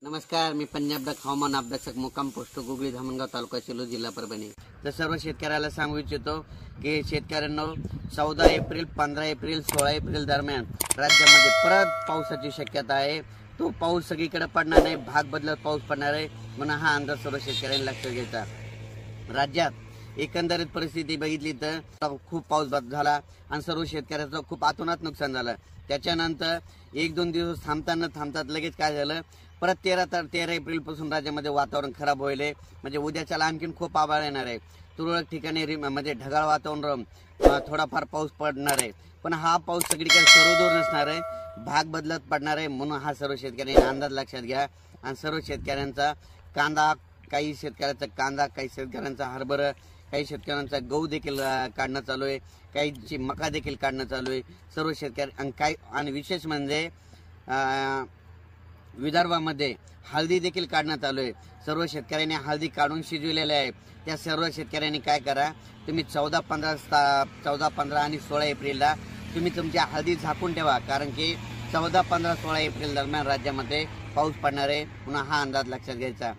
नमस्कार, मी पंजाब हवामान अभ्यासक मुक्काम पोस्ट गुगळी धामणगाव तालुका सेलू जिल्हा परभणी। तर सर्व शेतकऱ्याला सांगू इच्छितो की शेतकऱ्यांनो 14 एप्रिल 15 एप्रिल 16 एप्रिल दरम्यान राज्यामध्ये परत पावसाची शक्यता आहे। तो पाऊस सगळीकडे पडणार नाही, भाग बदलत पाऊस पडणार आहे, म्हणून हा अंदाज सर्व शेतकऱ्यांनी लक्षात घ्यायचा। राज्यात एकंदरीत परिस्थिती बघितली तर खूप पाऊस झाला आणि सर्व शेतकऱ्याचं खूप अतोनात नुकसान झालं। त्याच्यानंतर एक दोन दिवस थांबतात लगेच काय झालं, परत 13 एप्रिल पासून राज्यामध्ये वातावरण खराब होईल। म्हणजे उद्याच्याला आणखीन खूप आभाळ येणार आहे। तुरळक ठिकाणी म्हणजे ढगाळ वातावरण, थोडाफार पाऊस पडणार आहे, पण हा पाऊस सगळीकडे सर्वदूर नसणार आहे, भाग बदलत पडणार आहे। म्हणून हा सर्व शेतकऱ्यांनी अंदाज लक्षात घ्या। आणि सर्व शेतकऱ्यांचा कांदा, काही शेतकऱ्यांचा कांदा, काही शेतकऱ्यांचा हरभरा, काही शेतकऱ्यांचा गहू देखील काढणं चालू आहे, काहींची मका देखील काढणं चालू आहे। सर्व शेतकरी आणि विशेष म्हणजे विदर्भामध्ये हळदी देखील काढण्यात आलोय। सर्व शेतकऱ्यांनी हळदी काढून शिजविलेले आहे। त्या सर्व शेतकऱ्यांनी काय करा, तुम्ही 14, 15 आणि 16 एप्रिलला तुम्ही तुमची हळदी झाकून ठेवा, कारण की 14, 15, 16 एप्रिल दरम्यान राज्यामध्ये पाऊस पडणार आहे, म्हणून हा अंदाज लक्षात घ्यायचा।